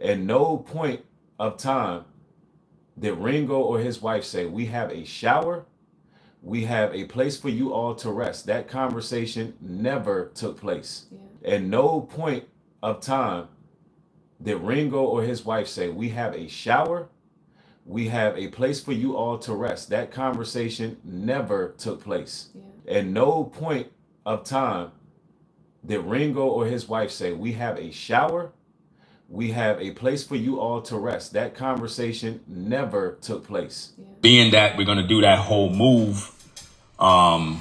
At no point of time did Ringo or his wife say, we have a shower, we have a place for you all to rest. That conversation never took place. Yeah. At no point of time did Ringo or his wife say, we have a shower, we have a place for you all to rest. That conversation never took place. Yeah. At no point of time did Ringo or his wife say, we have a shower, we have a place for you all to rest. That conversation never took place. Yeah. Being that we're going to do that whole move, y'all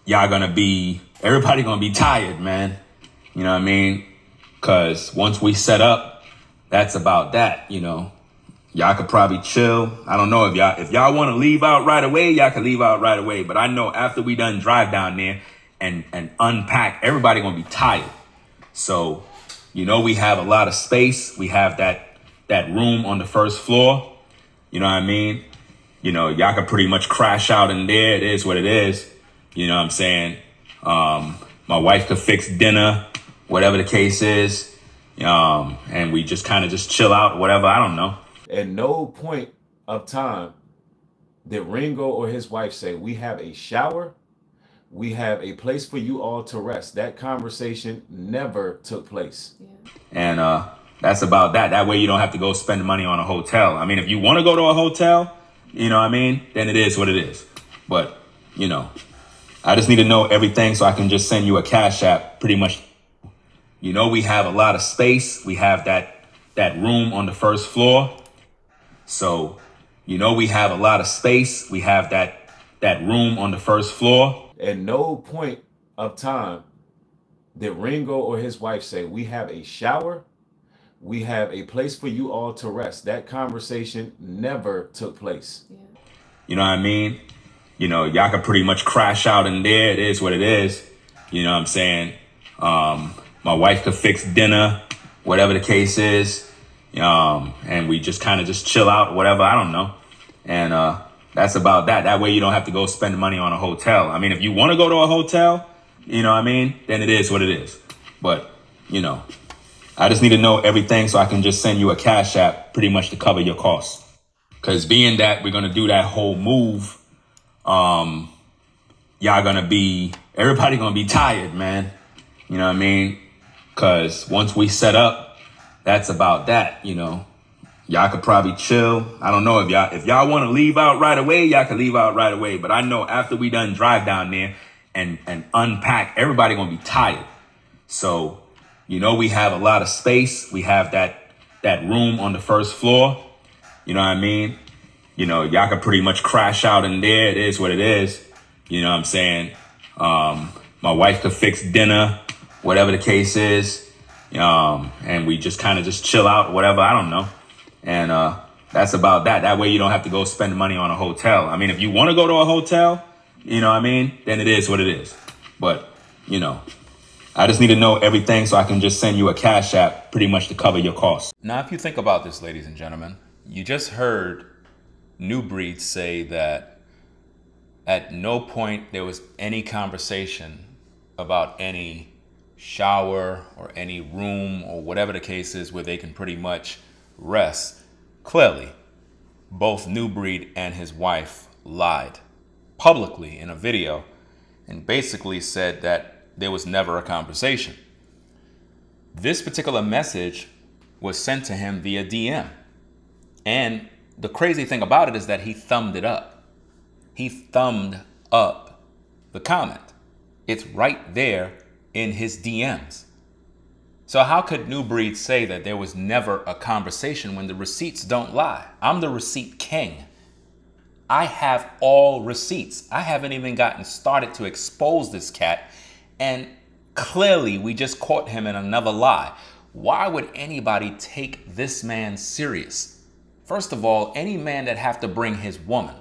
going to be, everybody going to be tired, man. You know what I mean? Because once we set up, that's about that, you know. Y'all could probably chill. I don't know if y'all want to leave out right away, y'all can leave out right away. But I know after we done drive down there and unpack, everybody going to be tired. So, you know, we have a lot of space. We have that room on the first floor. You know what I mean? You know, y'all can pretty much crash out in there. It is what it is. You know what I'm saying? My wife could fix dinner, whatever the case is. And we just kind of just chill out, whatever. I don't know. At no point of time did Ringo or his wife say, we have a shower, we have a place for you all to rest. That conversation never took place. Yeah. And that's about that. That way you don't have to go spend money on a hotel. I mean, if you want to go to a hotel, you know what I mean, then it is what it is. But, you know, I just need to know everything so I can just send you a Cash App pretty much. You know, we have a lot of space. We have that room on the first floor. So, you know, we have a lot of space. We have that room on the first floor. At no point of time did Ringo or his wife say, we have a shower, we have a place for you all to rest. That conversation never took place. Yeah. You know what I mean? You know, y'all can pretty much crash out in there. It is what it is. You know what I'm saying? My wife could fix dinner, whatever the case is. And we just kind of just chill out, whatever. I don't know. And that's about that. That way you don't have to go spend money on a hotel. I mean, if you want to go to a hotel, you know what I mean, then it is what it is. But, you know, I just need to know everything so I can just send you a Cash App pretty much to cover your costs. Because being that we're going to do that whole move, y'all going to be, everybody going to be tired, man. You know what I mean? Because once we set up, that's about that, you know. Y'all could probably chill. I don't know if y'all want to leave out right away, y'all can leave out right away. But I know after we done drive down there and unpack, everybody going to be tired. So, you know, we have a lot of space. We have that room on the first floor. You know what I mean? You know, y'all can pretty much crash out in there. It is what it is. You know what I'm saying? My wife could fix dinner, whatever the case is. And we just kind of just chill out, whatever. I don't know. And that's about that. That way you don't have to go spend money on a hotel. I mean, if you want to go to a hotel, you know what I mean, then it is what it is. But, you know, I just need to know everything so I can just send you a Cash App pretty much to cover your costs. Now, if you think about this, ladies and gentlemen, you just heard NUBREED say that at no point there was any conversation about any shower or any room or whatever the case is where they can pretty much rest. Clearly, both NUBREED and his wife lied publicly in a video and basically said that there was never a conversation. This particular message was sent to him via DM. And the crazy thing about it is that he thumbed it up. He thumbed up the comment. It's right there in his DMs. So how could NUBREED say that there was never a conversation when the receipts don't lie? I'm the receipt king. I have all receipts. I haven't even gotten started to expose this cat. And clearly we just caught him in another lie. Why would anybody take this man serious? First of all, any man that have to bring his woman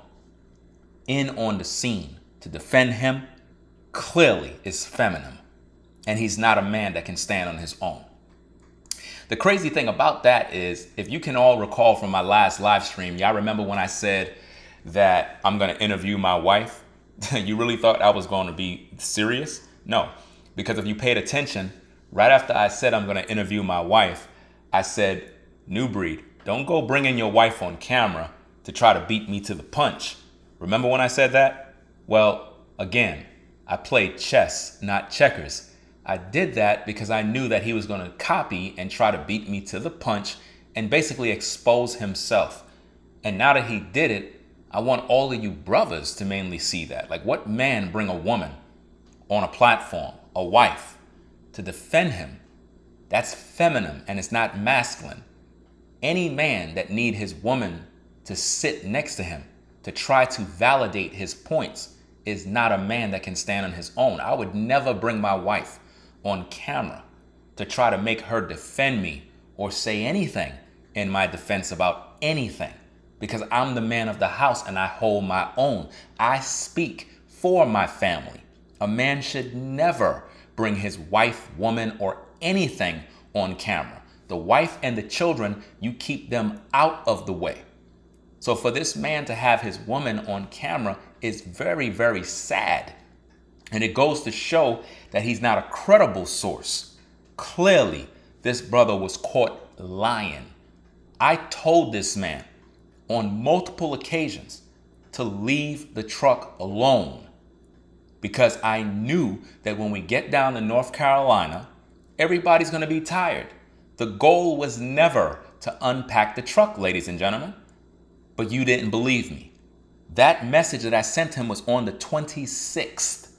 in on the scene to defend him clearly is feminine. And he's not a man that can stand on his own. The crazy thing about that is, if you can all recall from my last live stream, y'all remember when I said that I'm going to interview my wife? You really thought I was going to be serious? No, because if you paid attention, right after I said I'm going to interview my wife, I said New Breed, don't go bringing your wife on camera to try to beat me to the punch. Remember when I said that? Well, again, I played chess, not checkers. I did that because I knew that he was going to copy and try to beat me to the punch and basically expose himself. And now that he did it, I want all of you brothers to mainly see that. Like, what man bring a woman on a platform, a wife, to defend him? That's feminine and it's not masculine. Any man that need his woman to sit next to him to try to validate his points is not a man that can stand on his own. I would never bring my wife on camera to try to make her defend me or say anything in my defense about anything, because I'm the man of the house and I hold my own. I speak for my family. A man should never bring his wife, woman, or anything on camera. The wife and the children, you keep them out of the way. So for this man to have his woman on camera is very, very sad. And it goes to show that he's not a credible source. Clearly, this brother was caught lying. I told this man on multiple occasions to leave the truck alone because I knew that when we get down to North Carolina, everybody's going to be tired. The goal was never to unpack the truck, ladies and gentlemen. But you didn't believe me. That message that I sent him was on the 26th.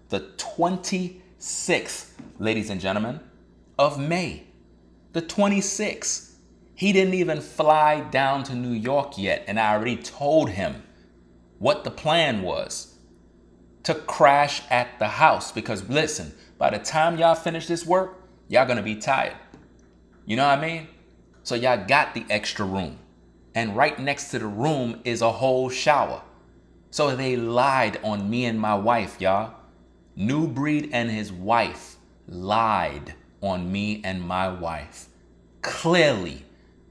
The 26th, ladies and gentlemen, of May. The 26th. He didn't even fly down to New York yet, and I already told him what the plan was. To crash at the house, because listen, by the time y'all finish this work, y'all gonna be tired. You know what I mean? So y'all got the extra room. And right next to the room is a whole shower. So they lied on me and my wife, y'all. New Breed and his wife lied on me and my wife. Clearly,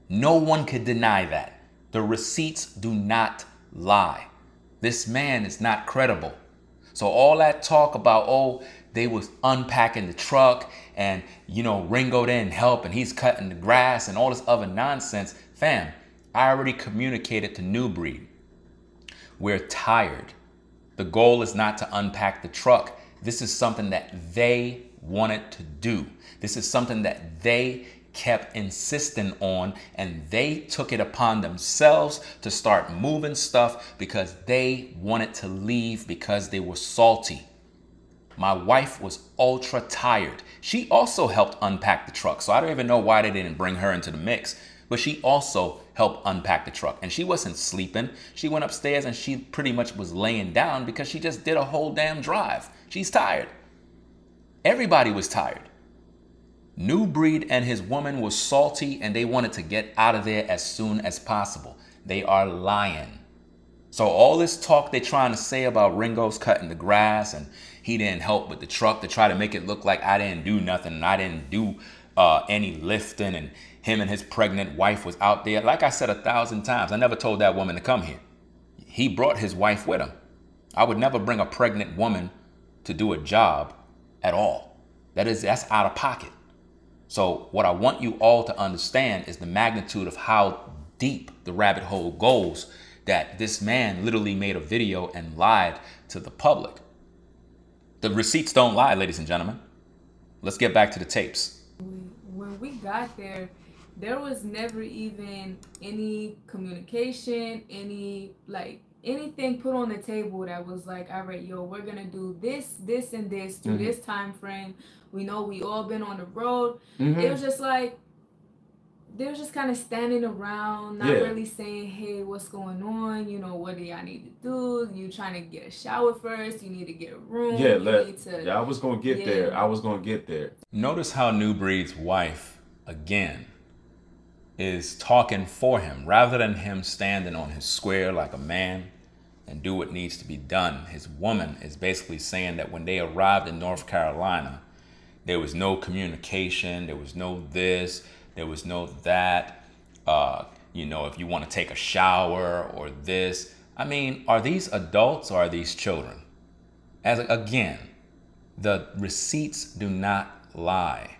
no one could deny that. The receipts do not lie. This man is not credible. So all that talk about, oh, they was unpacking the truck and, you know, Ringo didn't help and he's cutting the grass and all this other nonsense. Fam, I already communicated to New Breed. We're tired. The goal is not to unpack the truck. This is something that they wanted to do. This is something that they kept insisting on, and they took it upon themselves to start moving stuff because they wanted to leave because they were salty. My wife was ultra tired. She also helped unpack the truck. So I don't even know why they didn't bring her into the mix, but she also helped unpack the truck, and she wasn't sleeping. She went upstairs and she pretty much was laying down because she just did a whole damn drive. She's tired. Everybody was tired. New Breed and his woman was salty and they wanted to get out of there as soon as possible. They are lying. So all this talk they're trying to say about Ringo's cutting the grass and he didn't help with the truck to try to make it look like I didn't do nothing and I didn't do any lifting and him and his pregnant wife was out there. Like I said 1,000 times, I never told that woman to come here. He brought his wife with him. I would never bring a pregnant woman to do a job at all. That's out of pocket. So what I want you all to understand is the magnitude of how deep the rabbit hole goes, that this man literally made a video and lied to the public. The receipts don't lie, ladies and gentlemen. Let's get back to the tapes. When we got there, there was never even any communication, anything put on the table that was like, all right, yo, we're gonna do this, this, and this through this time frame. We know we all been on the road. It was just like, they were just kind of standing around, not really saying, hey, what's going on? You know, what do y'all need to do? You trying to get a shower first? You need to get a room? I was going to get there. I was going to get there. Notice how New Breed's wife, again, is talking for him. Rather than him standing on his square like a man and do what needs to be done, his woman is basically saying that when they arrived in North Carolina, there was no communication, there was no this, there was no that, you know, if you want to take a shower or this. I mean, are these adults or are these children? Again, the receipts do not lie.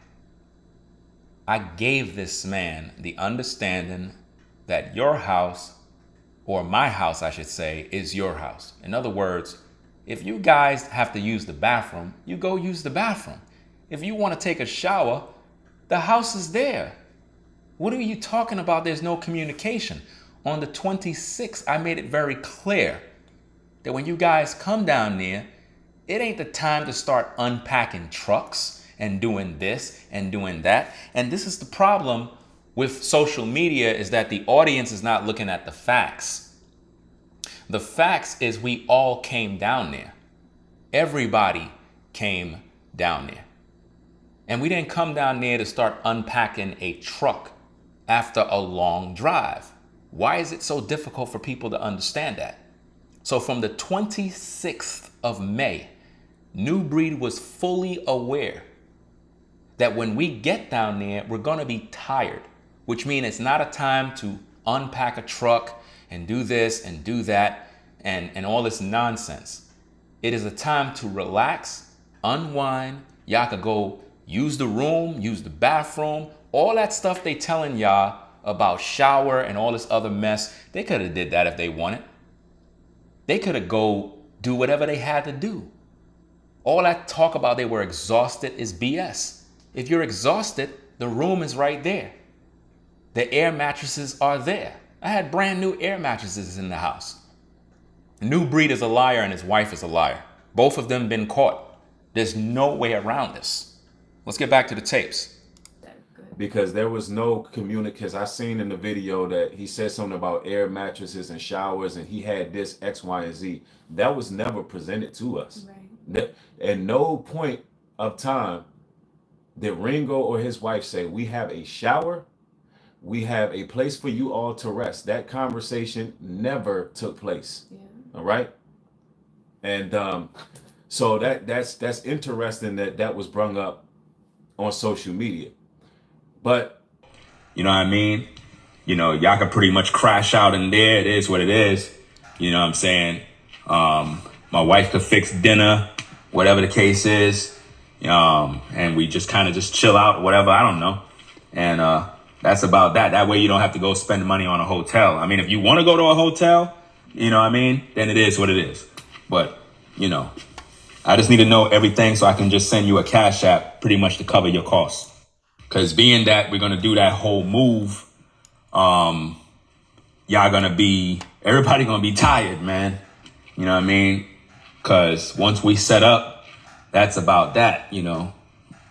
I gave this man the understanding that your house, or my house, I should say, is your house. In other words, if you guys have to use the bathroom, you go use the bathroom. If you want to take a shower, the house is there. What are you talking about? There's no communication. On the 26th, I made it very clear that when you guys come down there, it ain't the time to start unpacking trucks and doing this and doing that. And this is the problem with social media, is that the audience is not looking at the facts. The facts is we all came down there. Everybody came down there. And we didn't come down there to start unpacking a truck after a long drive. Why is it so difficult for people to understand that? So from the 26th of May, NUBREED was fully aware that when we get down there, we're going to be tired, which means it's not a time to unpack a truck and do this and do that and all this nonsense. It is a time to relax, unwind. Y'all could go use the room, use the bathroom, all that stuff they telling y'all about shower and all this other mess. They could have did that if they wanted. They could have go do whatever they had to do. All that talk about they were exhausted is BS. If you're exhausted, the room is right there. The air mattresses are there. I had brand new air mattresses in the house. NUBREED is a liar and his wife is a liar. Both of them been caught. There's no way around this. Let's get back to the tapes. Because there was no communication. I seen in the video that he said something about air mattresses and showers, and he had this X, Y, and Z. That was never presented to us. Right. At no point of time did Ringo or his wife say, we have a shower, we have a place for you all to rest. That conversation never took place. Yeah. All right. And so that's interesting that was brung up on social media. But you know what I mean? You know, y'all can pretty much crash out in there. It is what it is. You know what I'm saying? My wife could fix dinner, whatever the case is. And we just kind of just chill out, whatever. I don't know. And that's about that. That way you don't have to go spend money on a hotel. I mean, if you want to go to a hotel, you know what I mean? Then it is what it is. But, you know, I just need to know everything so I can just send you a cash app pretty much to cover your costs. Because being that we're going to do that whole move, y'all going to be, everybody going to be tired, man. You know what I mean? Because once we set up, that's about that, you know.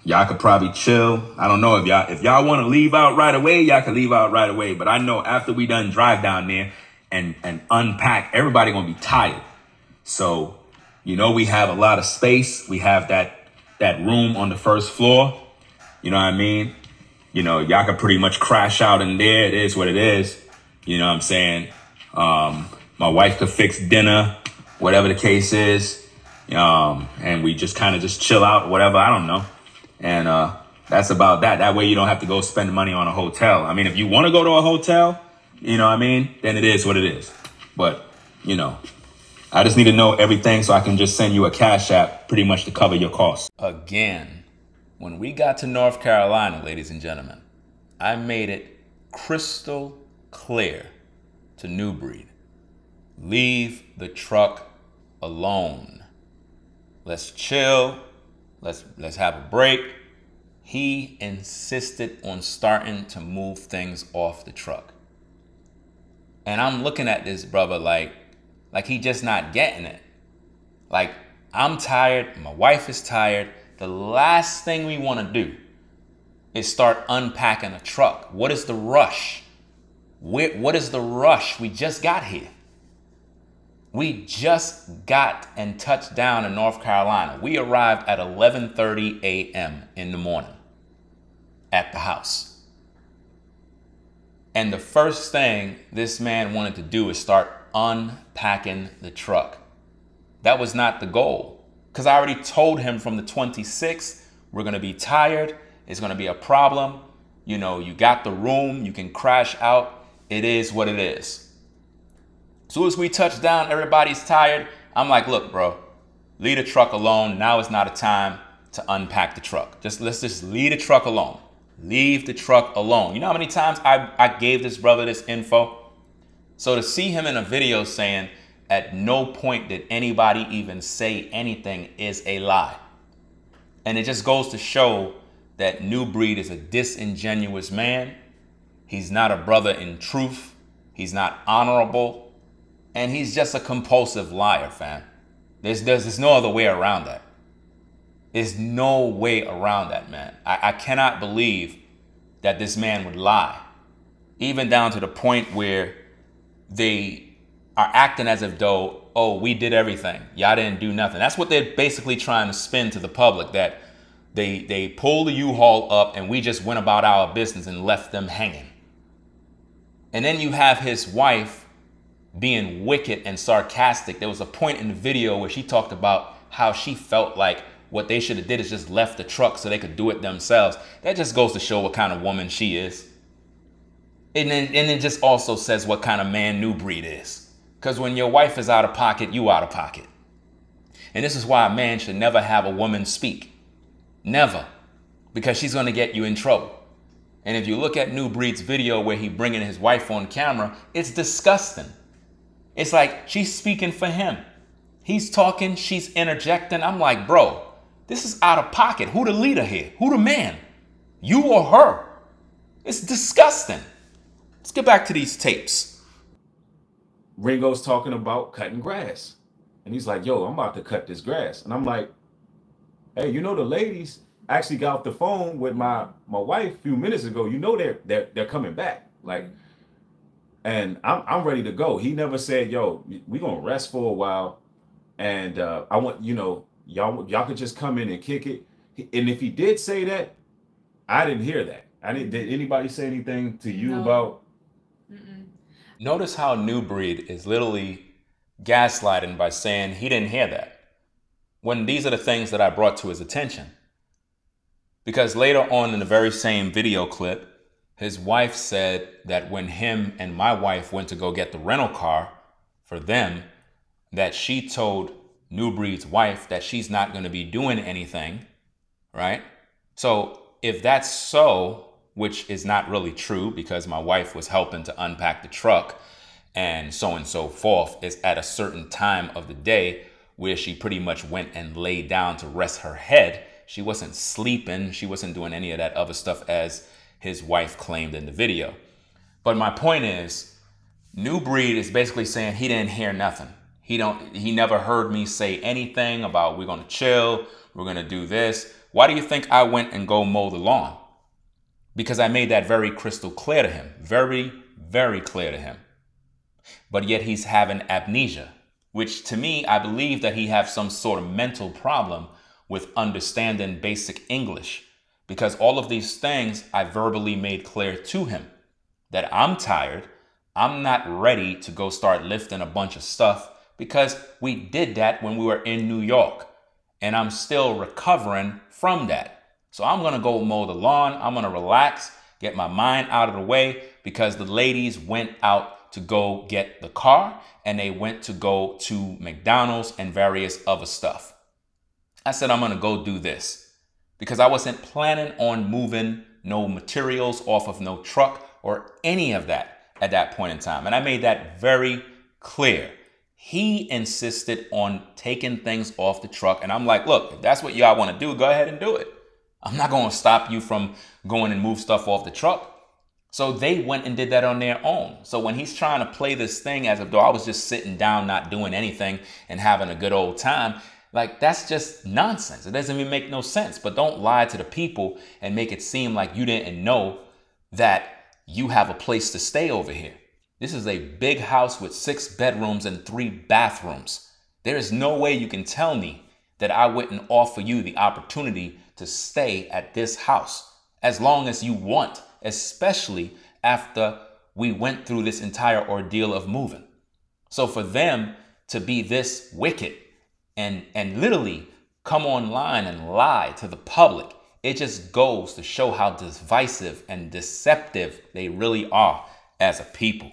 Y'all could probably chill. I don't know if y'all want to leave out right away, y'all can leave out right away. But I know after we done drive down there and unpack, everybody going to be tired. So, you know, we have a lot of space. We have that room on the first floor. You know what I mean? You know, y'all can pretty much crash out in there. It is what it is. You know what I'm saying? My wife could fix dinner, whatever the case is. And we just kind of just chill out, whatever. I don't know. And that's about that. That way you don't have to go spend money on a hotel. I mean, if you want to go to a hotel, you know what I mean? Then it is what it is. But, you know, I just need to know everything so I can just send you a cash app pretty much to cover your costs. Again. When we got to North Carolina, ladies and gentlemen, I made it crystal clear to NUBREED. Leave the truck alone. Let's chill. Let's have a break. He insisted on starting to move things off the truck. And I'm looking at this brother like he just not getting it. Like, I'm tired. My wife is tired. The last thing we want to do is start unpacking a truck. What is the rush? What is the rush? We just got here. We just got and touched down in North Carolina. We arrived at 11:30 a.m. in the morning at the house. And the first thing this man wanted to do is start unpacking the truck. That was not the goal. Because I already told him from the 26th, we're going to be tired. It's going to be a problem. You know, you got the room. You can crash out. It is what it is. As soon as we touch down, everybody's tired. I'm like, look, bro, leave the truck alone. Now is not a time to unpack the truck. Let's just leave the truck alone. Leave the truck alone. You know how many times I gave this brother this info? So to see him in a video saying at no point did anybody even say anything is a lie. And it just goes to show that NUBREED is a disingenuous man. He's not a brother in truth. He's not honorable. And he's just a compulsive liar, fam. There's no other way around that. There's no way around that, man. I cannot believe that this man would lie. Even down to the point where they are acting as if though, oh, we did everything. Y'all didn't do nothing. That's what they're basically trying to spin to the public, that they pulled the U-Haul up and we just went about our business and left them hanging. And then you have his wife being wicked and sarcastic. There was a point in the video where she talked about how she felt like what they should have did is just left the truck so they could do it themselves. That just goes to show what kind of woman she is. And it just also says what kind of man NUBREED is. Because when your wife is out of pocket, you out of pocket. And this is why a man should never have a woman speak. Never. Because she's going to get you in trouble. And if you look at NUBREED's video where he bringing his wife on camera, it's disgusting. It's like she's speaking for him. He's talking, she's interjecting. I'm like, bro, this is out of pocket. Who the leader here? Who the man? You or her? It's disgusting. Let's get back to these tapes. Ringo's talking about cutting grass. And he's like, yo, I'm about to cut this grass. And I'm like, hey, you know, the ladies actually got off the phone with my wife a few minutes ago. You know, they're coming back. Like, and I'm ready to go. He never said, yo, we're going to rest for a while. And I want, you know, y'all could just come in and kick it. And if he did say that, I didn't hear that. Did anybody say anything to you about? Notice how NUBREED is literally gaslighting by saying he didn't hear that, when these are the things that I brought to his attention. Because later on in the very same video clip, his wife said that when him and my wife went to go get the rental car for them, that she told NUBREED's wife that she's not going to be doing anything, right? So if that's so, which is not really true because my wife was helping to unpack the truck and so forth, is at a certain time of the day where she pretty much went and laid down to rest her head. She wasn't sleeping. She wasn't doing any of that other stuff as his wife claimed in the video. But my point is, NUBREED is basically saying he didn't hear nothing. He never heard me say anything about we're going to chill, we're going to do this. Why do you think I went and go mow the lawn? Because I made that very crystal clear to him. Very, very clear to him. But yet he's having amnesia, which to me, I believe that he has some sort of mental problem with understanding basic English. Because all of these things I verbally made clear to him. That I'm tired. I'm not ready to go start lifting a bunch of stuff, because we did that when we were in New York. And I'm still recovering from that. So I'm going to go mow the lawn. I'm going to relax, get my mind out of the way, because the ladies went out to go get the car and they went to go to McDonald's and various other stuff. I said, I'm going to go do this because I wasn't planning on moving no materials off of no truck or any of that at that point in time. And I made that very clear. He insisted on taking things off the truck. And I'm like, look, if that's what y'all want to do, go ahead and do it. I'm not going to stop you from going and move stuff off the truck. So they went and did that on their own. So when he's trying to play this thing as if though I was just sitting down, not doing anything and having a good old time, like that's just nonsense. It doesn't even make no sense. But don't lie to the people and make it seem like you didn't know that you have a place to stay over here. This is a big house with 6 bedrooms and 3 bathrooms. There is no way you can tell me that I wouldn't offer you the opportunity to stay at this house as long as you want, especially after we went through this entire ordeal of moving. So for them to be this wicked and literally come online and lie to the public, it just goes to show how divisive and deceptive they really are as a people.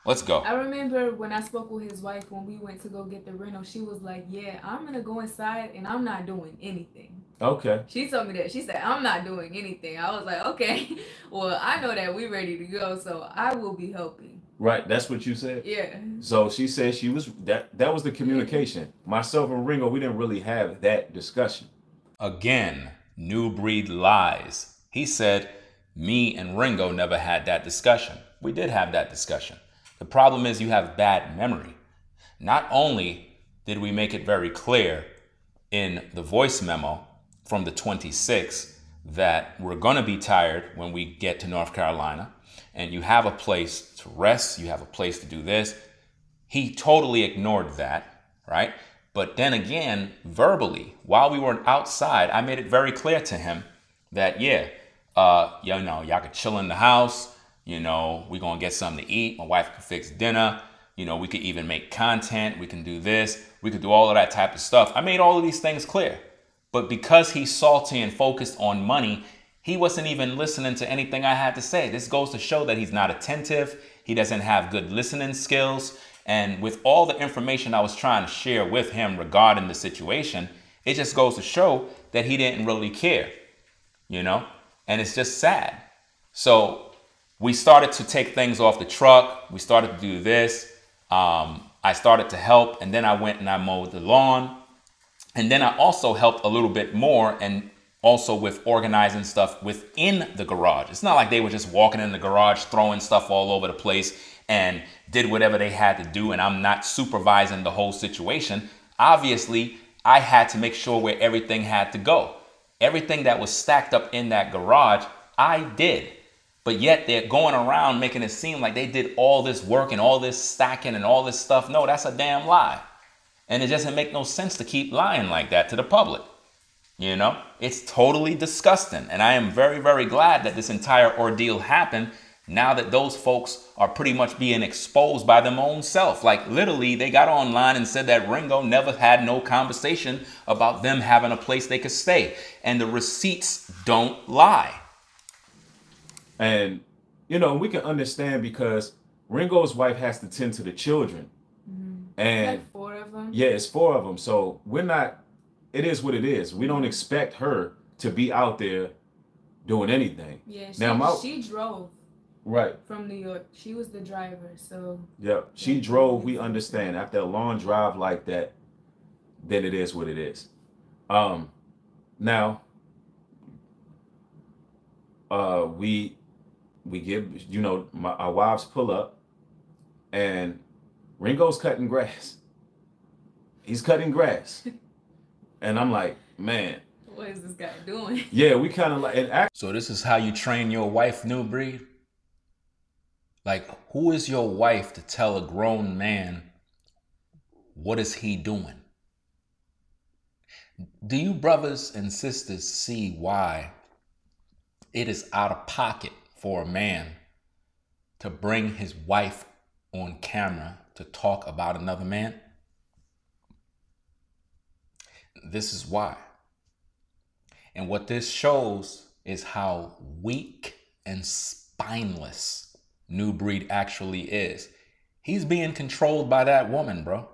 Let's go. I remember when I spoke with his wife when we went to go get the rental, she was like, yeah, I'm gonna go inside and I'm not doing anything. Okay. She told me that. She said, I'm not doing anything. I was like, okay, well, I know that we're ready to go, so I will be helping. Right, that's what you said? Yeah. So she said she was, that was the communication. Myself and Ringo, we didn't really have that discussion. Again, NUBREED lies. He said, me and Ringo never had that discussion. We did have that discussion. The problem is you have bad memory. Not only did we make it very clear in the voice memo from the 26th that we're going to be tired when we get to North Carolina, and you have a place to rest, you have a place to do this. He totally ignored that, right? But then again, verbally, while we were outside, I made it very clear to him that, yeah, you know, y'all could chill in the house. You know, we're going to get something to eat. My wife can fix dinner. You know, we could even make content. We can do this. We could do all of that type of stuff. I made all of these things clear. But because he's salty and focused on money, he wasn't even listening to anything I had to say. This goes to show that he's not attentive. He doesn't have good listening skills. And with all the information I was trying to share with him regarding the situation, it just goes to show that he didn't really care, you know, and it's just sad. So we started to take things off the truck. We started to do this. I started to help, and then I went and I mowed the lawn. And then I also helped a little bit more, and also with organizing stuff within the garage. It's not like they were just walking in the garage, throwing stuff all over the place and did whatever they had to do, and I'm not supervising the whole situation. Obviously, I had to make sure where everything had to go. Everything that was stacked up in that garage, I did. But yet they're going around making it seem like they did all this work and all this stacking and all this stuff. No, that's a damn lie. And it doesn't make no sense to keep lying like that to the public. You know, it's totally disgusting. And I am very, very glad that this entire ordeal happened now that those folks are pretty much being exposed by them own self. Like literally, they got online and said that Ringo never had no conversation about them having a place they could stay. And the receipts don't lie. And, you know, we can understand because Ringo's wife has to tend to the children. Mm-hmm. And like 4 of them? Yeah, it's 4 of them. So we're not, it is what it is. We don't expect her to be out there doing anything. Yeah, she drove. Right. From New York. She was the driver, so. Yep. She drove, we understand. After a long drive like that, then it is what it is. Now, we give, you know, our wives pull up and Ringo's cutting grass. He's cutting grass. And I'm like, man. What is this guy doing? Yeah, we kind of like. So this is how you train your wife, NUBREED? Like, who is your wife to tell a grown man what is he doing? Do you brothers and sisters see why it is out of pocket for a man to bring his wife on camera to talk about another man? This is why. And what this shows is how weak and spineless NUBREED actually is. He's being controlled by that woman, bro.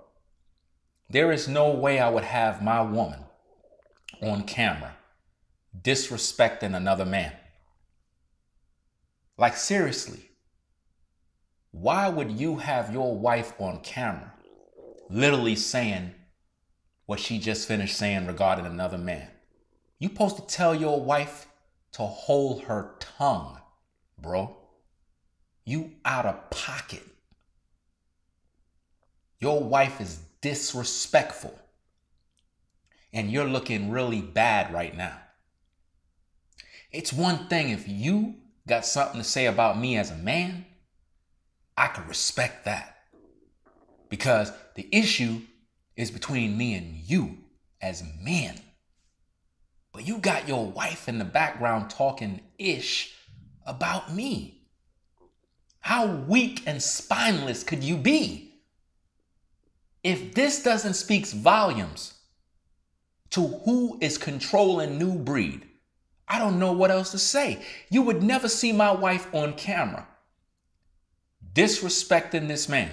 There is no way I would have my woman on camera disrespecting another man. Like, seriously, why would you have your wife on camera literally saying what she just finished saying regarding another man? You supposed to tell your wife to hold her tongue, bro. You out of pocket. Your wife is disrespectful. And you're looking really bad right now. It's one thing if you got something to say about me as a man, I could respect that. Because the issue is between me and you as men. But you got your wife in the background talking ish about me. How weak and spineless could you be? If this doesn't speak volumes to who is controlling NUBREED, I don't know what else to say. You would never see my wife on camera disrespecting this man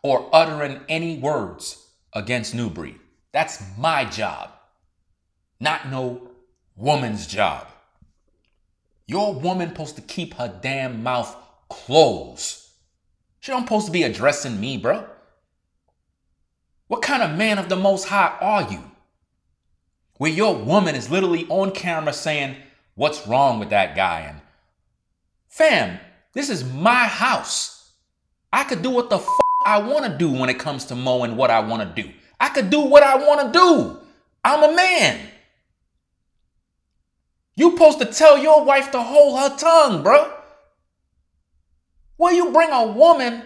or uttering any words against NUBREED. That's my job, not no woman's job. Your woman supposed to keep her damn mouth closed. She don't supposed to be addressing me, bro. What kind of man of the Most High are you? Where your woman is literally on camera saying, what's wrong with that guy? And fam, this is my house. I could do what the fuck I want to do when it comes to mowing what I want to do. I could do what I want to do. I'm a man. You supposed to tell your wife to hold her tongue, bro. Where you bring a woman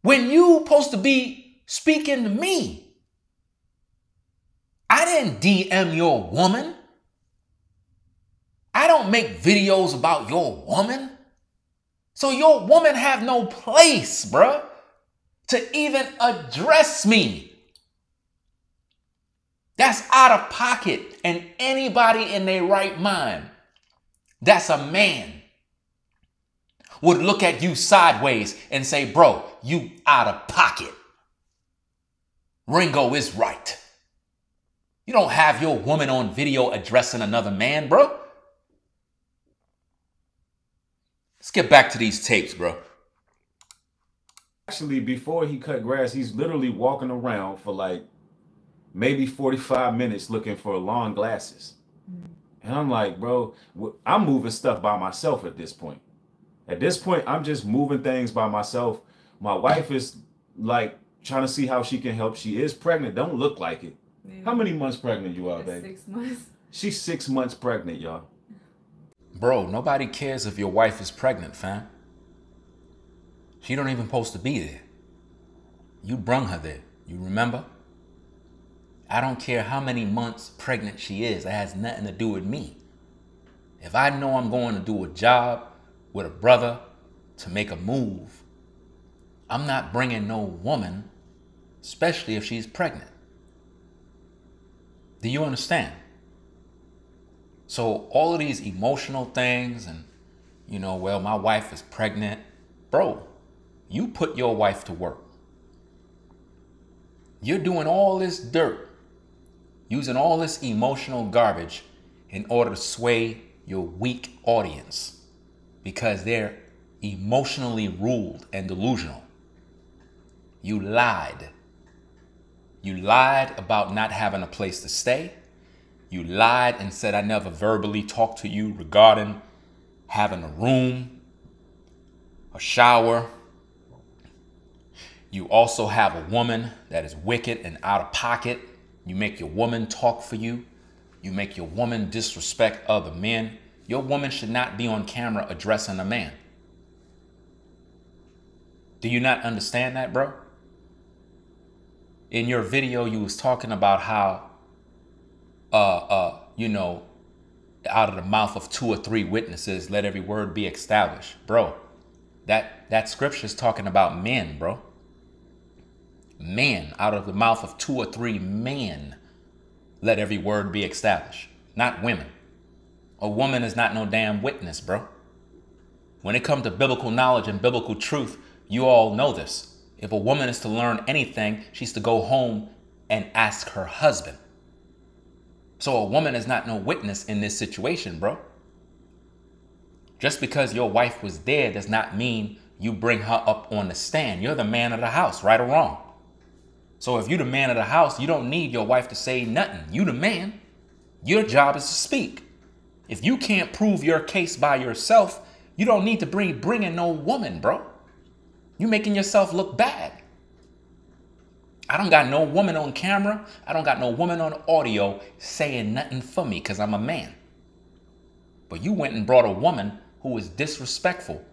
when you supposed to be speaking to me? I didn't DM your woman. I don't make videos about your woman. So your woman have no place, bruh, to even address me. That's out of pocket. And anybody in their right mind that's a man would look at you sideways and say, bro, you out of pocket. Ringo is right. You don't have your woman on video addressing another man, bro. Let's get back to these tapes, bro. Actually, before he cut grass, he's literally walking around for like maybe 45 minutes looking for lawn glasses. And I'm like, bro, I'm moving stuff by myself at this point. At this point, I'm just moving things by myself. My wife is like trying to see how she can help. She is pregnant. Don't look like it. Yeah. How many months pregnant you are, baby? 6 months. She's 6 months pregnant, y'all. Bro, nobody cares if your wife is pregnant, fam. She don't even supposed to be there. You brung her there. You remember? I don't care how many months pregnant she is. That has nothing to do with me. If I know I'm going to do a job with a brother to make a move, I'm not bringing no woman, especially if she's pregnant. Do you understand? So all of these emotional things and, you know, well, my wife is pregnant. Bro, you put your wife to work. You're doing all this dirt, using all this emotional garbage in order to sway your weak audience because they're emotionally ruled and delusional. You lied. You lied about not having a place to stay. You lied and said I never verbally talked to you regarding having a room, a shower. You also have a woman that is wicked and out of pocket. You make your woman talk for you. You make your woman disrespect other men. Your woman should not be on camera addressing a man. Do you not understand that, bro? In your video, you was talking about how, you know, out of the mouth of 2 or 3 witnesses, let every word be established. Bro, that scripture is talking about men, bro. Men, out of the mouth of 2 or 3 men, let every word be established, not women. A woman is not no damn witness, bro. When it comes to biblical knowledge and biblical truth, you all know this. If a woman is to learn anything, she's to go home and ask her husband. So a woman is not no witness in this situation, bro. Just because your wife was there does not mean you bring her up on the stand. You're the man of the house, right or wrong. So if you're the man of the house, you don't need your wife to say nothing. You the man. Your job is to speak. If you can't prove your case by yourself, you don't need to bring in no woman, bro. You making yourself look bad. I don't got no woman on camera. I don't got no woman on audio saying nothing for me because I'm a man. But you went and brought a woman who is disrespectful,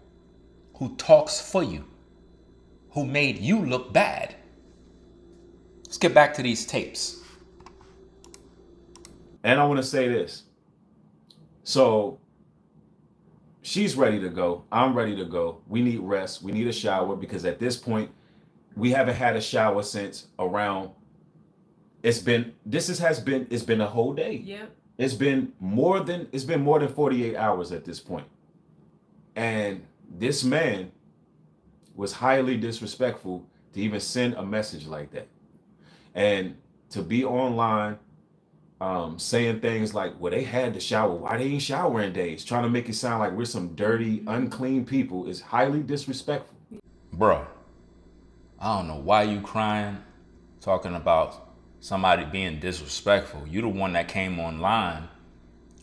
who talks for you, who made you look bad. Let's get back to these tapes. And I want to say this. So she's ready to go. I'm ready to go. We need rest. We need a shower because at this point, we haven't had a shower since around. It's been a whole day. Yep. It's been more than 48 hours at this point. And This man was highly disrespectful to even send a message like that. And to be online saying things like, well, they had to shower. Why they ain't showering days? Trying to make it sound like we're some dirty, unclean people is highly disrespectful. Bro, I don't know why you crying, talking about somebody being disrespectful. You the one that came online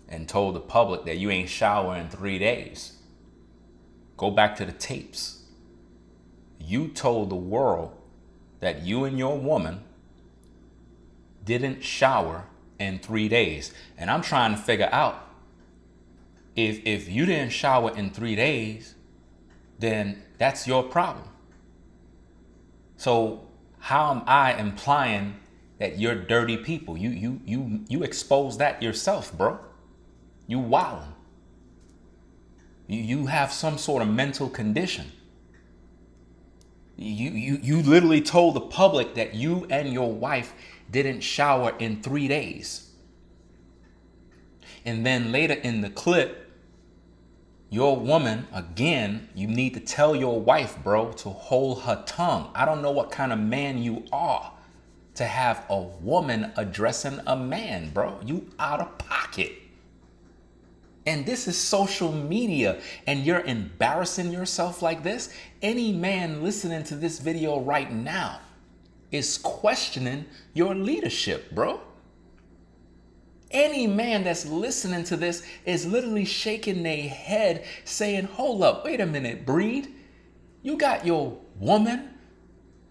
and told the public that you ain't shower in 3 days. Go back to the tapes. You told the world that you and your woman didn't shower in 3 days. And I'm trying to figure out, if you didn't shower in 3 days, then that's your problem. So how am I implying that you're dirty people? You expose that yourself, bro. You wildin'. You have some sort of mental condition. You literally told the public that you and your wife didn't shower in 3 days. And then later in the clip, your woman, again, you need to tell your wife, bro, to hold her tongue. I don't know what kind of man you are to have a woman addressing a man, bro. You out of pocket. And this is social media, and you're embarrassing yourself like this. Any man listening to this video right now is questioning your leadership, bro. Any man that's listening to this is literally shaking their head saying, hold up, wait a minute, Breed. You got your woman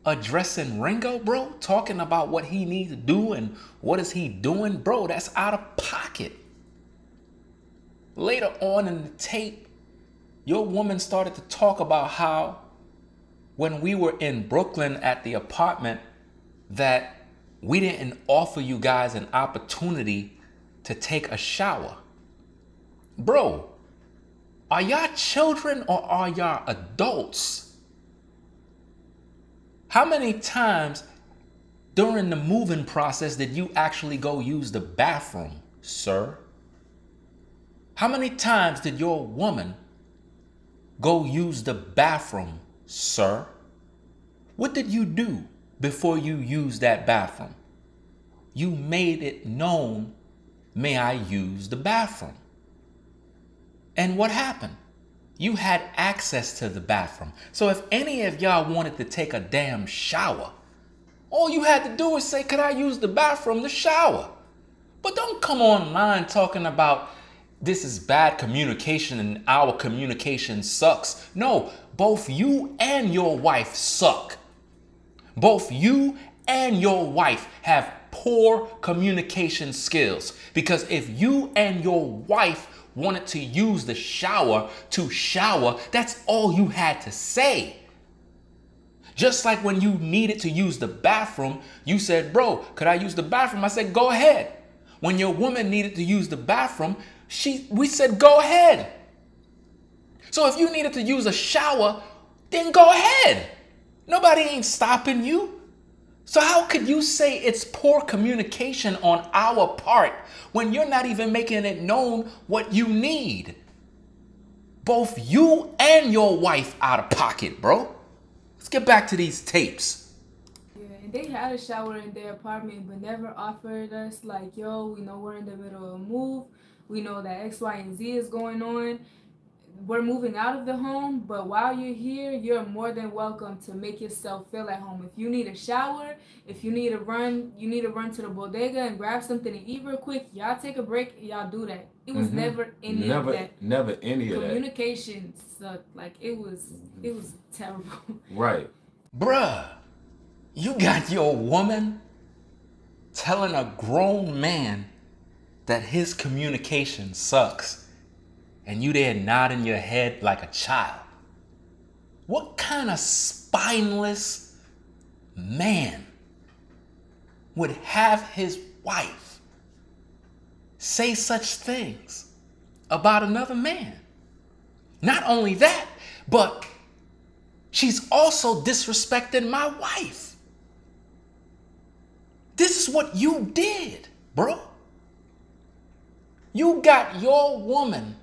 addressing Ringo, bro, talking about what he needs to do and what is he doing? Bro, that's out of pocket. Later on in the tape, your woman started to talk about how when we were in Brooklyn at the apartment that we didn't offer you guys an opportunity to take a shower. Bro, are y'all children or are y'all adults? How many times during the moving process did you actually go use the bathroom, sir? How many times did your woman go use the bathroom, sir? What did you do before you used that bathroom? You made it known, may I use the bathroom? And what happened? You had access to the bathroom. So if any of y'all wanted to take a damn shower, all you had to do was say, could I use the bathroom to shower? But don't come online talking about this is bad communication and our communication sucks. No, both you and your wife suck. Both you and your wife have poor communication skills, because if you and your wife wanted to use the shower to shower, that's all you had to say. Just like when you needed to use the bathroom, you said, bro, could I use the bathroom? I said, go ahead. When your woman needed to use the bathroom, we said, go ahead. So if you needed to use a shower, then go ahead. Nobody ain't stopping you. So how could you say it's poor communication on our part when you're not even making it known what you need? Both you and your wife out of pocket, bro. Let's get back to these tapes. Yeah, and they had a shower in their apartment, but never offered us like, yo, we know we're in the middle of a move. We know that X, Y, and Z is going on. We're moving out of the home, but while you're here, you're more than welcome to make yourself feel at home. If you need a shower, if you need to run, to the bodega and grab something to eat real quick, y'all take a break, y'all do that. It was never any of that. Never any of that. Communication sucked. Like, it was terrible. Right. Bruh, you got your woman telling a grown man that his communication sucks, and you there nodding your head like a child. What kind of spineless man would have his wife say such things about another man? Not only that, but she's also disrespecting my wife. This is what you did, bro. You got your woman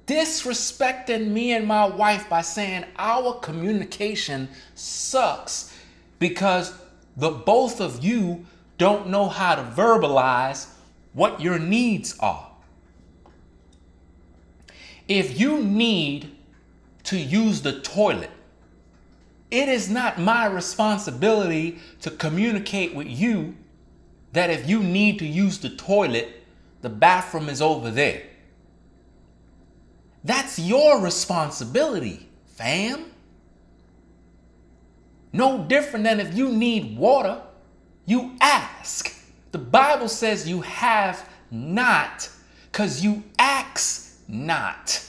disrespecting me and my wife by saying our communication sucks because the both of you don't know how to verbalize what your needs are. If you need to use the toilet, it is not my responsibility to communicate with you that if you need to use the toilet, the bathroom is over there. That's your responsibility, fam. No different than if you need water, you ask. The Bible says you have not because you ask not.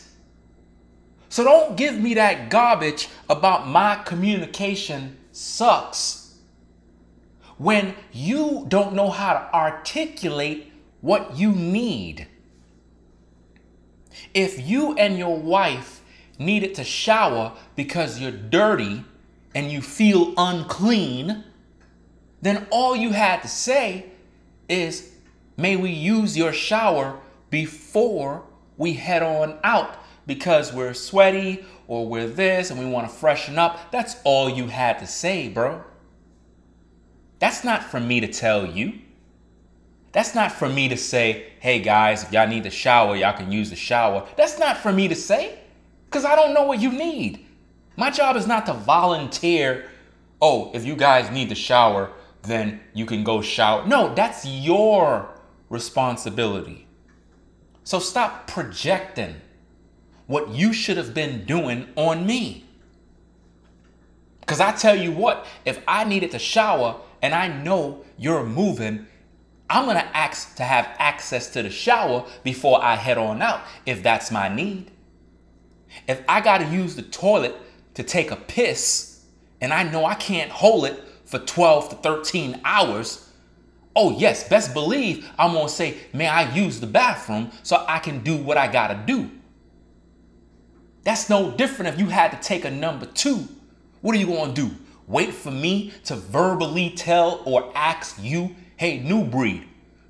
So don't give me that garbage about my communication sucks when you don't know how to articulate what you need. If you and your wife needed to shower because you're dirty and you feel unclean, then all you had to say is, may we use your shower before we head on out because we're sweaty or we're this and we want to freshen up. That's all you had to say, bro. That's not for me to tell you. That's not for me to say, hey guys, if y'all need the shower, y'all can use the shower. That's not for me to say because I don't know what you need. My job is not to volunteer, oh, if you guys need the shower, then you can go shower. No, that's your responsibility. So stop projecting what you should have been doing on me. Because I tell you what, if I needed to shower and I know you're moving, I'm going to ask to have access to the shower before I head on out if that's my need. If I got to use the toilet to take a piss and I know I can't hold it for 12 to 13 hours, oh yes, best believe I'm going to say, may I use the bathroom so I can do what I got to do. That's no different if you had to take a number 2. What are you going to do? Wait for me to verbally tell or ask you, hey, NUBREED,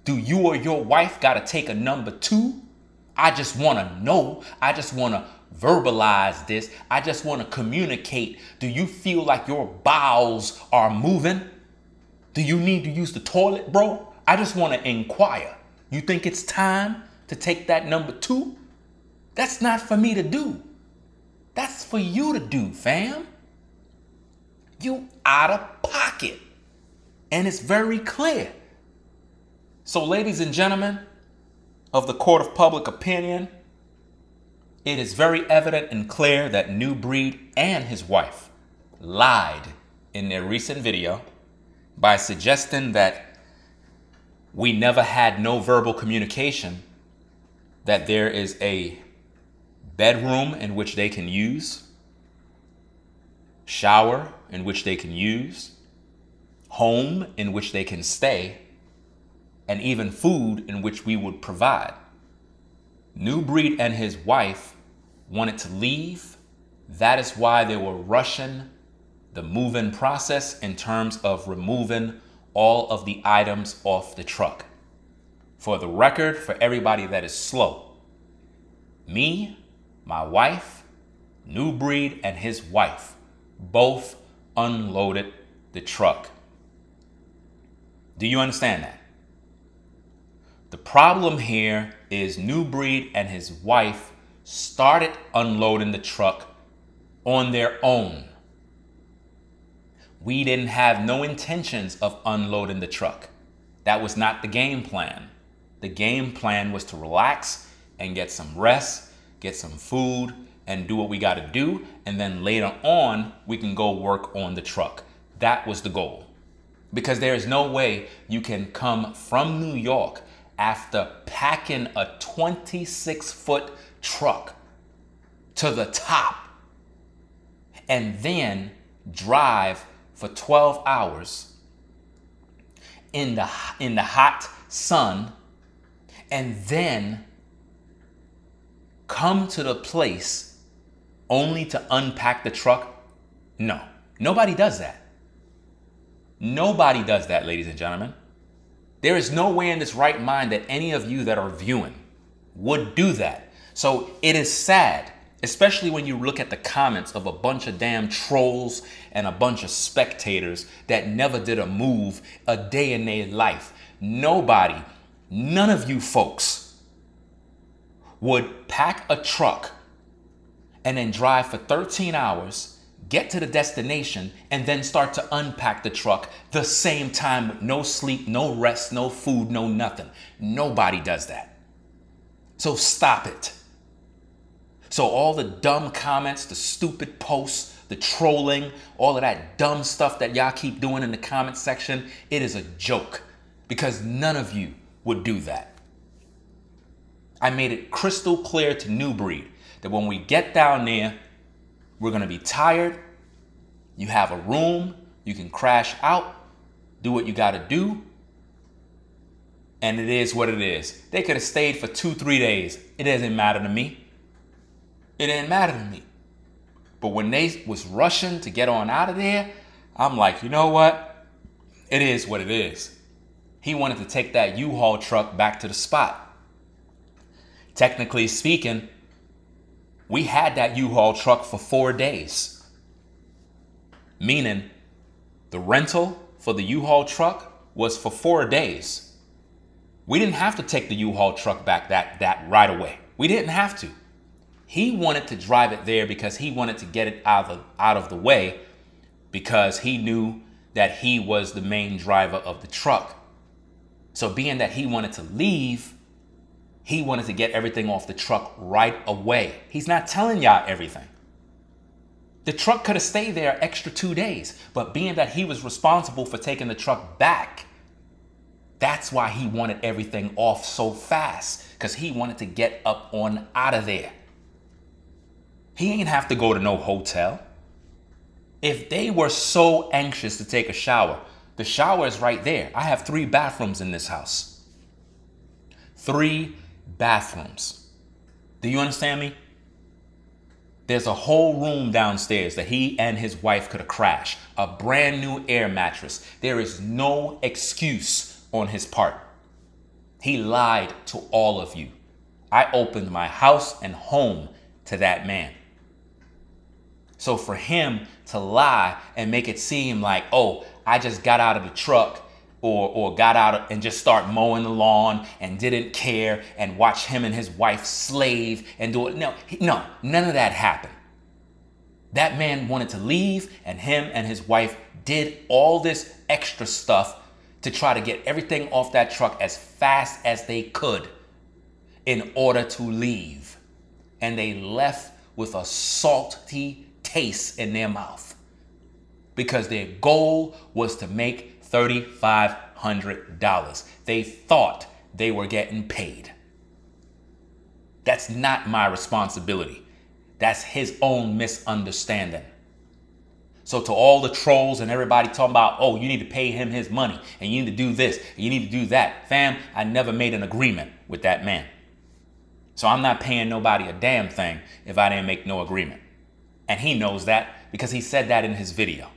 do you or your wife got to take a number 2? I just want to know. I just want to verbalize this. I just want to communicate. Do you feel like your bowels are moving? Do you need to use the toilet, bro? I just want to inquire. You think it's time to take that number 2? That's not for me to do. That's for you to do, fam. You out of pocket. And it's very clear. So, ladies and gentlemen of the court of public opinion, it is very evident and clear that NUBREED and his wife lied in their recent video by suggesting that we never had no verbal communication, that there is a bedroom in which they can use, shower in which they can use, home in which they can stay, and even food in which we would provide. NUBREED and his wife wanted to leave. That is why they were rushing the move-in process in terms of removing all of the items off the truck. For the record, for everybody that is slow, me, my wife, NUBREED, and his wife both unloaded the truck. Do you understand that? The problem here is NUBREED and his wife started unloading the truck on their own. We didn't have no intentions of unloading the truck. That was not the game plan. The game plan was to relax and get some rest, get some food, and do what we got to do. And then later on, we can go work on the truck. That was the goal. Because there is no way you can come from New York after packing a 26-foot truck to the top and then drive for 12 hours in the hot sun and then come to the place only to unpack the truck. No, nobody does that. Nobody does that, ladies and gentlemen. There is no way in this right mind that any of you that are viewing would do that. So it is sad, especially when you look at the comments of a bunch of damn trolls and a bunch of spectators that never did a move a day in their life. Nobody, none of you folks would pack a truck and then drive for 13 hours, get to the destination, and then start to unpack the truck the same time with no sleep, no rest, no food, no nothing. Nobody does that. So stop it. So all the dumb comments, the stupid posts, the trolling, all of that dumb stuff that y'all keep doing in the comment section, it is a joke because none of you would do that. I made it crystal clear to NUBREED that when we get down there, we're going to be tired. You have a room. You can crash out, do what you got to do. And it is what it is. They could have stayed for 2-3 days. It doesn't matter to me. It didn't matter to me. But when they was rushing to get on out of there, I'm like, you know what? It is what it is. He wanted to take that U-Haul truck back to the spot. Technically speaking, we had that U-Haul truck for 4 days. Meaning the rental for the U-Haul truck was for 4 days. We didn't have to take the U-Haul truck back that right away. We didn't have to. He wanted to drive it there because he wanted to get it out of the way because he knew that he was the main driver of the truck. So being that he wanted to leave, he wanted to get everything off the truck right away. He's not telling y'all everything. The truck could have stayed there extra 2 days, but being that he was responsible for taking the truck back, that's why he wanted everything off so fast, because he wanted to get up on out of there. He ain't have to go to no hotel. If they were so anxious to take a shower, the shower is right there. I have 3 bathrooms in this house. 3 bathrooms. Do you understand me? There's a whole room downstairs that he and his wife could have crashed. A brand new air mattress. There is no excuse on his part. He lied to all of you. I opened my house and home to that man. So for him to lie and make it seem like, oh, I just got out of the truck or got out and just start mowing the lawn and didn't care and watch him and his wife slave and do it. No, none of that happened. That man wanted to leave and him and his wife did all this extra stuff to try to get everything off that truck as fast as they could in order to leave. And they left with a salty taste in their mouth because their goal was to make $3,500. They thought they were getting paid. That's not my responsibility. That's his own misunderstanding. So to all the trolls and everybody talking about, oh, you need to pay him his money and you need to do this and you need to do that. Fam, I never made an agreement with that man. So I'm not paying nobody a damn thing if I didn't make no agreement. And he knows that because he said that in his video.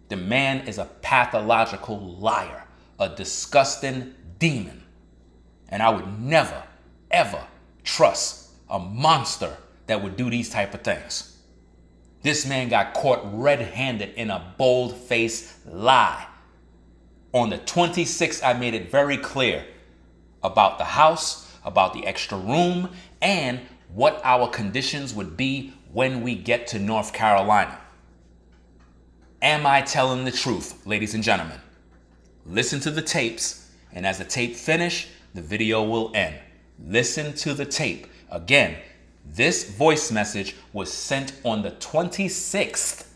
The man is a pathological liar, a disgusting demon. And I would never, ever trust a monster that would do these type of things. This man got caught red-handed in a bold-faced lie. On the 26th, I made it very clear about the house, about the extra room, and what our conditions would be when we get to North Carolina. Am I telling the truth, ladies and gentlemen? Listen to the tapes, and as the tape finish, the video will end. Listen to the tape. Again, this voice message was sent on the 26th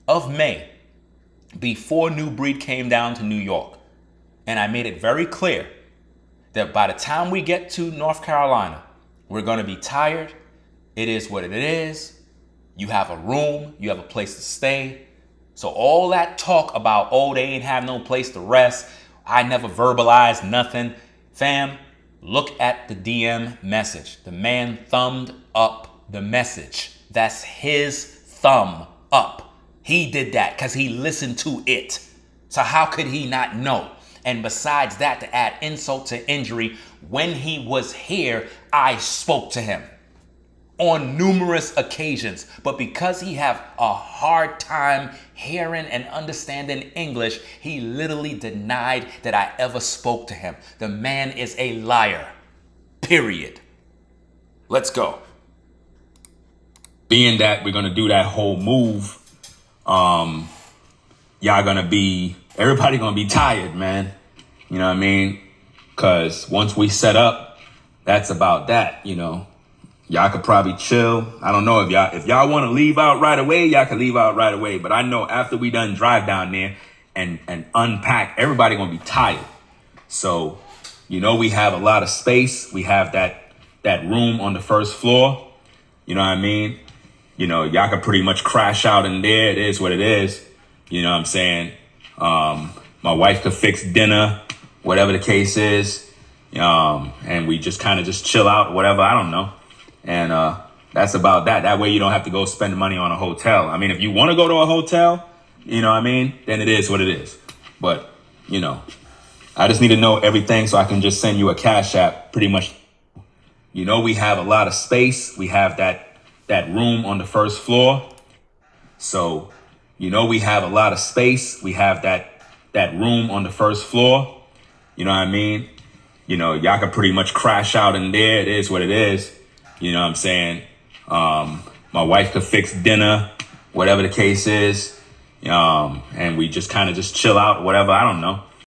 of May, before NUBREED came down to New York. And I made it very clear that by the time we get to North Carolina, we're going to be tired. It is what it is. You have a room. You have a place to stay. So all that talk about, oh, they ain't have no place to rest. I never verbalized nothing. Fam, look at the DM message. The man thumbed up the message. That's his thumb up. He did that because he listened to it. So how could he not know And besides that, to add insult to injury, when he was here, I spoke to him on numerous occasions. But because he have a hard time hearing and understanding English, he literally denied that I ever spoke to him. The man is a liar. Period. Let's go. Being that we're going to do that whole move, y'all going to be, everybody going to be tired, man. You know what I mean? Because once we set up, that's about that, you know. Y'all could probably chill. I don't know if y'all want to leave out right away, y'all can leave out right away. But I know after we done drive down there and unpack, everybody going to be tired. So, you know, we have a lot of space. We have that room on the first floor. You know what I mean? You know, y'all could pretty much crash out in there. It is what it is. You know what I'm saying? My wife could fix dinner, whatever the case is. And we just kind of just chill out, whatever. I don't know. And that's about that. That way you don't have to go spend money on a hotel. I mean, if you want to go to a hotel, you know what I mean? Then it is what it is. But, you know, I just need to know everything so I can just send you a Cash App pretty much. You know, we have a lot of space. We have that room on the first floor. So, you know, we have a lot of space. We have that room on the first floor. You know what I mean? You know, y'all could pretty much crash out in there. It is what it is. You know what I'm saying? My wife could fix dinner, whatever the case is. And we just kind of just chill out, whatever. I don't know.